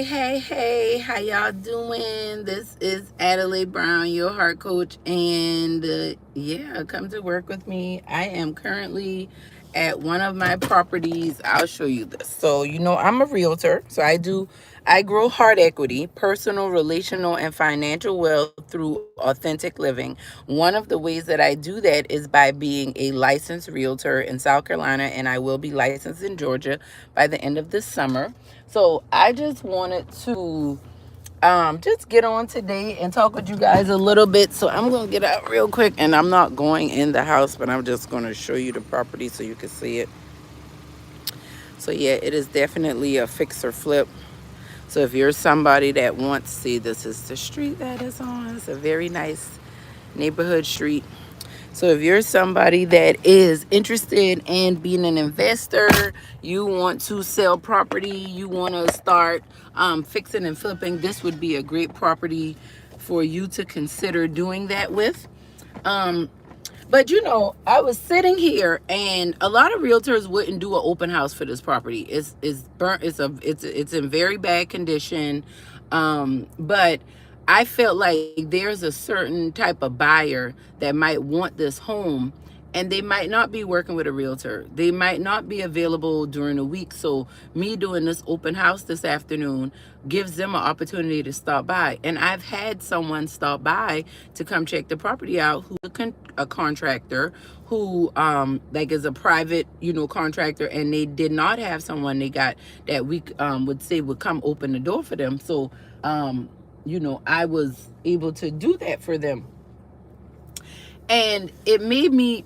Hey, how y'all doing? This is Adelai Brown, your heart coach, and yeah, come to work with me. I am currently at one of my properties. I'll show you this. So, I'm a realtor, so I grow heart equity, personal, relational, and financial wealth through authentic living. One of the ways that I do that is by being a licensed realtor in South Carolina, and I will be licensed in Georgia by the end of this summer. So I just wanted to just get on today and talk with you guys a little bit. So I'm going to get out real quick, and I'm not going in the house, but I'm just going to show you the property so you can see it. So yeah, it is definitely a fix or flip. So if you're somebody that wants to see, this is the street that is on. It's a very nice neighborhood street. So if you're somebody that is interested in being an investor, you want to sell property, you want to start fixing and flipping, this would be a great property for you to consider doing that with. But I was sitting here, and a lot of realtors wouldn't do an open house for this property. It's burnt. It's in very bad condition. But I felt like there's a certain type of buyer that might want this home, and they might not be working with a realtor. They might not be available during the week. So me doing this open house this afternoon gives them an opportunity to stop by. And I've had someone stop by to come check the property out who's a contractor who like is a private contractor, and they did not have someone they got that we would say would come open the door for them. So I was able to do that for them, and it made me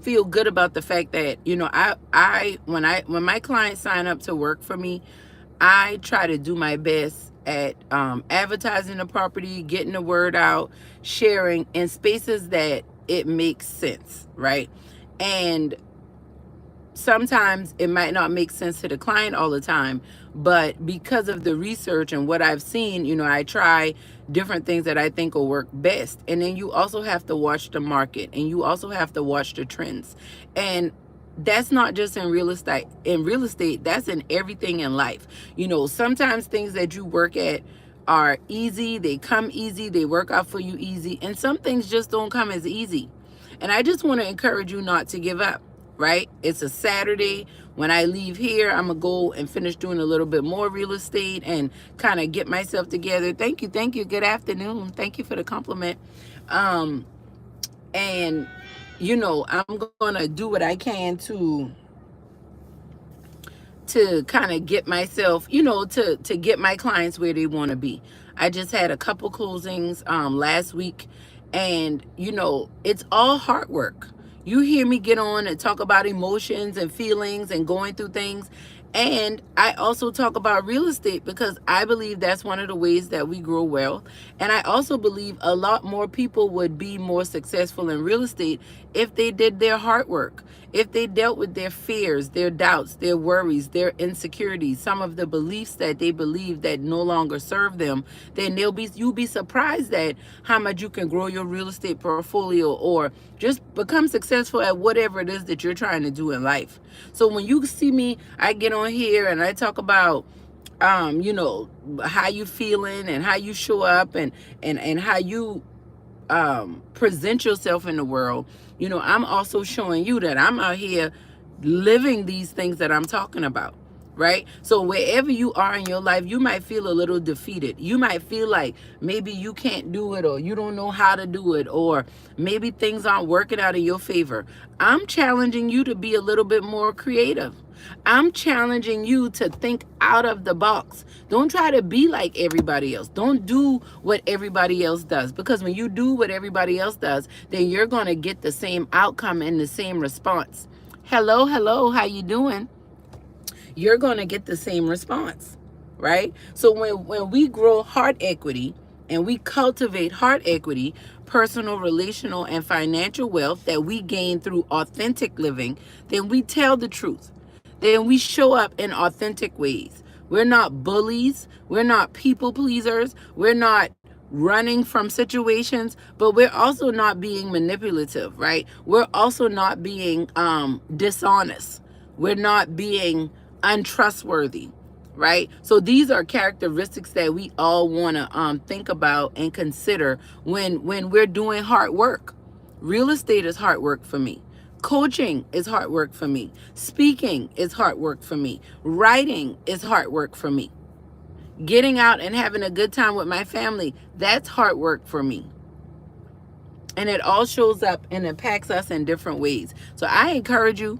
feel good about the fact that when my clients sign up to work for me, I try to do my best at advertising the property, getting the word out, sharing in spaces that it makes sense, right? And sometimes it might not make sense to the client all the time, but because of the research and what I've seen, I try different things that I think will work best. And then you also have to watch the market, and you also have to watch the trends. And that's not just in real estate. In real estate, that's in everything in life. Sometimes things that you work at are easy, they come easy, they work out for you easy, and some things just don't come as easy. And I just want to encourage you not to give up, right? It's a Saturday. When I leave here, I'm going to go and finish doing a little bit more real estate and kind of get myself together. Thank you. Good afternoon. Thank you for the compliment. And I'm going to do what I can to kind of get myself, to get my clients where they want to be. I just had a couple closings last week, and it's all hard work. You hear me get on and talk about emotions and feelings and going through things. And I also talk about real estate because I believe that's one of the ways that we grow wealth. And I also believe a lot more people would be more successful in real estate if they did their hard work, if they dealt with their fears, their doubts, their worries, their insecurities, some of the beliefs that they believe that no longer serve them. Then you'll be surprised at how much you can grow your real estate portfolio, or just become successful at whatever it is that you're trying to do in life. So when you see me, I get on here and I talk about how you feeling and how you show up, and how you present yourself in the world. I'm also showing you that I'm out here living these things that I'm talking about, right? So wherever you are in your life, you might feel a little defeated. You might feel like maybe you can't do it, or you don't know how to do it, or maybe things aren't working out in your favor. I'm challenging you to be a little bit more creative. I'm challenging you to think out of the box. Don't try to be like everybody else. Don't do what everybody else does, because when you do what everybody else does, then you're going to get the same outcome and the same response. Hello, how you doing? You're going to get the same response, right? So when we grow heart equity and we cultivate heart equity, personal, relational, and financial wealth that we gain through authentic living, then we tell the truth. Then we show up in authentic ways. We're not bullies. We're not people pleasers. We're not running from situations, but we're also not being manipulative, right? We're also not being dishonest. We're not being untrustworthy, right? So these are characteristics that we all want to think about and consider when we're doing hard work. Real estate is hard work for me. Coaching is hard work for me. Speaking is hard work for me. Writing is hard work for me. Getting out and having a good time with my family, that's hard work for me. And it all shows up and impacts us in different ways. So I encourage you,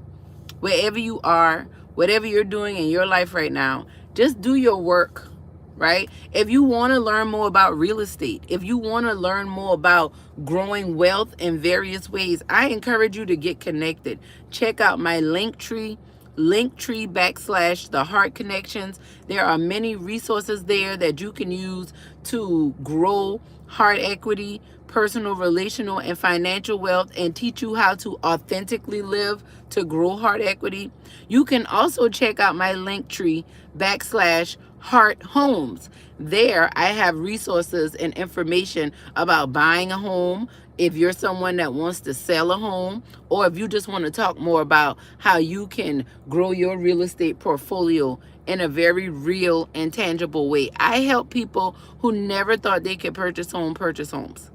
wherever you are, whatever you're doing in your life right now, just do your work, right? If you want to learn more about real estate, if you want to learn more about growing wealth in various ways, I encourage you to get connected. Check out my Linktree / the Heart Connections. There are many resources there that you can use to grow heart equity, personal, relational, and financial wealth, and teach you how to authentically live to grow heart equity. You can also check out my Linktree / Heart Homes. There, I have resources and information about buying a home. If you're someone that wants to sell a home, or if you just want to talk more about how you can grow your real estate portfolio in a very real and tangible way. I help people who never thought they could purchase homes.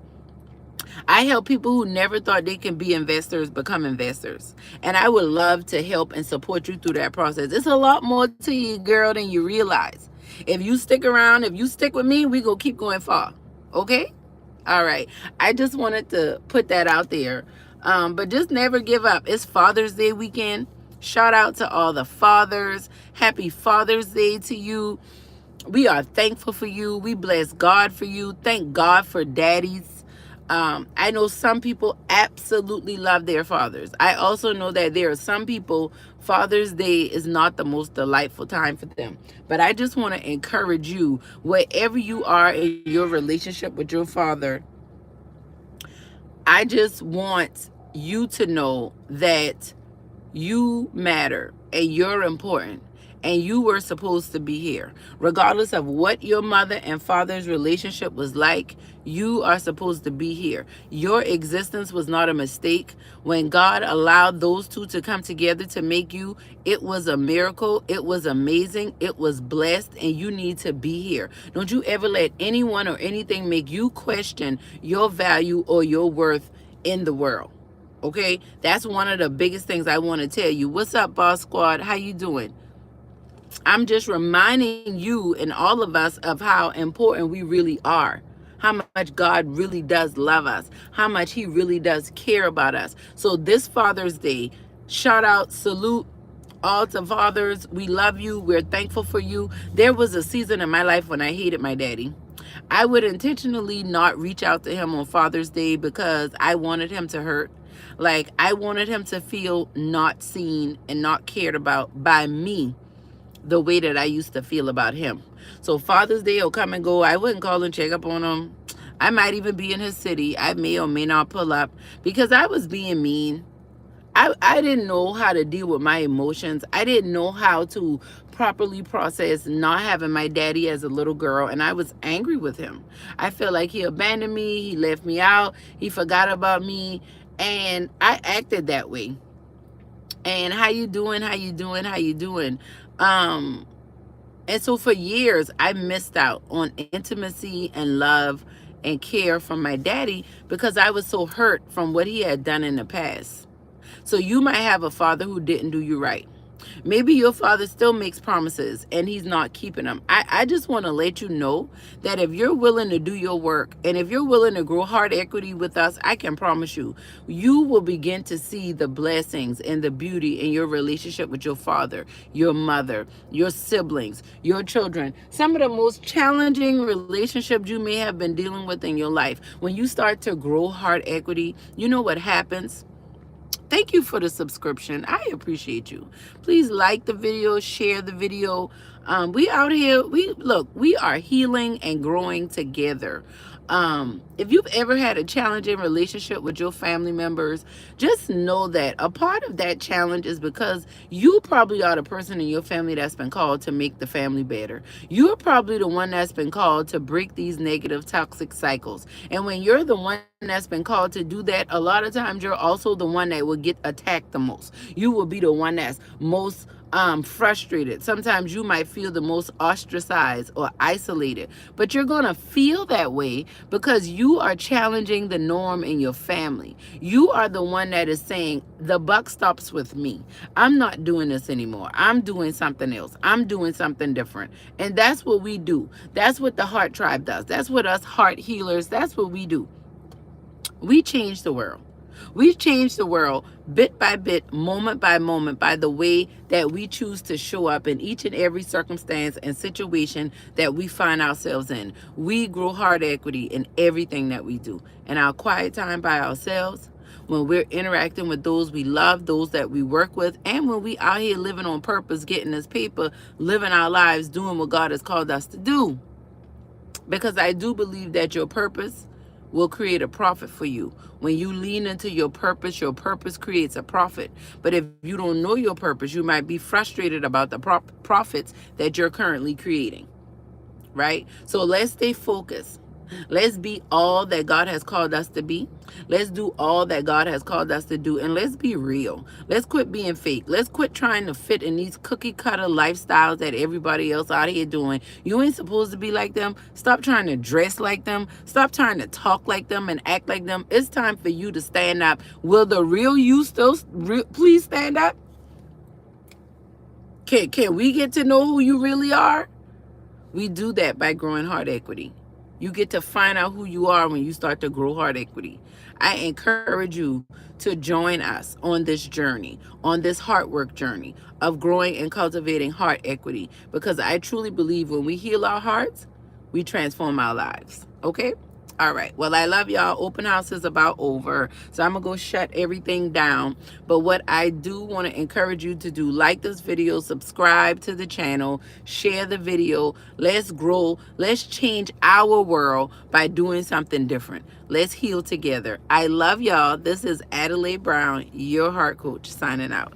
I help people who never thought they can be investors become investors. And I would love to help and support you through that process. It's a lot more to you, girl, than you realize. If you stick around, if you stick with me, we going to keep going far. Okay? All right. I just wanted to put that out there. But just never give up. It's Father's Day weekend. Shout out to all the fathers. Happy Father's Day to you. We are thankful for you. We bless God for you. Thank God for daddies. I know some people absolutely love their fathers. I also know that there are some people, Father's Day is not the most delightful time for them. But I just want to encourage you, wherever you are in your relationship with your father, I just want you to know that you matter and you're important and you were supposed to be here. Regardless of what your mother and father's relationship was like, you are supposed to be here. Your existence was not a mistake. When God allowed those two to come together to make you, it was a miracle. It was amazing. It was blessed, and you need to be here. Don't you ever let anyone or anything make you question your value or your worth in the world. Okay? That's one of the biggest things I want to tell you. What's up, Boss Squad? How you doing? I'm just reminding you and all of us of how important we really are. How much God really does love us. How much he really does care about us. So this Father's Day, shout out, salute all to fathers. We love you. We're thankful for you. There was a season in my life when I hated my daddy. I would intentionally not reach out to him on Father's Day because I wanted him to hurt. Like, I wanted him to feel not seen and not cared about by me the way that I used to feel about him. So Father's Day will come and go. I wouldn't call and check up on him. I might even be in his city. I may or may not pull up because I was being mean. I didn't know how to deal with my emotions. I didn't know how to properly process not having my daddy as a little girl, and I was angry with him. I felt like he abandoned me, he left me out, he forgot about me, and I acted that way. And how you doing? How you doing? How you doing? And so for years, I missed out on intimacy and love and care from my daddy because I was so hurt from what he had done in the past. So you might have a father who didn't do you right. Maybe your father still makes promises and he's not keeping them. I just want to let you know that if you're willing to do your work and if you're willing to grow heart equity with us, I can promise you, you will begin to see the blessings and the beauty in your relationship with your father, your mother, your siblings, your children. Some of the most challenging relationships you may have been dealing with in your life. When you start to grow heart equity, you know what happens? Thank you for the subscription. I appreciate you. Please like the video, share the video. We out here, we are healing and growing together. If you've ever had a challenging relationship with your family members, just know that a part of that challenge is because you probably are the person in your family that's been called to make the family better. You're probably the one that's been called to break these negative toxic cycles. And when you're the one that's been called to do that, a lot of times you're also the one that will get attacked the most. You will be the one that's most frustrated. Sometimes you might feel the most ostracized or isolated, but you're going to feel that way because you are challenging the norm in your family. You are the one that is saying, the buck stops with me. I'm not doing this anymore. I'm doing something else. I'm doing something different. And that's what we do. That's what the Heart Tribe does. That's what us heart healers, that's what we do. We change the world. We've changed the world bit by bit, moment by moment, by the way that we choose to show up in each and every circumstance and situation that we find ourselves in. We grow heart equity in everything that we do. In our quiet time by ourselves, when we're interacting with those we love, those that we work with, and when we out here living on purpose, getting this paper, living our lives, doing what God has called us to do. Because I do believe that your purpose will create a profit for you. When you lean into your purpose creates a profit. But if you don't know your purpose, you might be frustrated about the profits that you're currently creating. Right? So let's stay focused. Let's be all that God has called us to be. Let's do all that God has called us to do. And let's be real. Let's quit being fake. Let's quit trying to fit in these cookie cutter lifestyles that everybody else out here doing. You ain't supposed to be like them. Stop trying to dress like them. Stop trying to talk like them and act like them. It's time for you to stand up. Will the real you still please stand up? Can we get to know who you really are? We do that by growing heart equity. You get to find out who you are when you start to grow heart equity. I encourage you to join us on this journey, on this heart work journey of growing and cultivating heart equity, because I truly believe when we heal our hearts, we transform our lives. Okay? All right. Well, I love y'all. Open house is about over. So I'm going to go shut everything down. But what I do want to encourage you to do, like this video, subscribe to the channel, share the video. Let's grow. Let's change our world by doing something different. Let's heal together. I love y'all. This is Adelai Brown, your heart coach, signing out.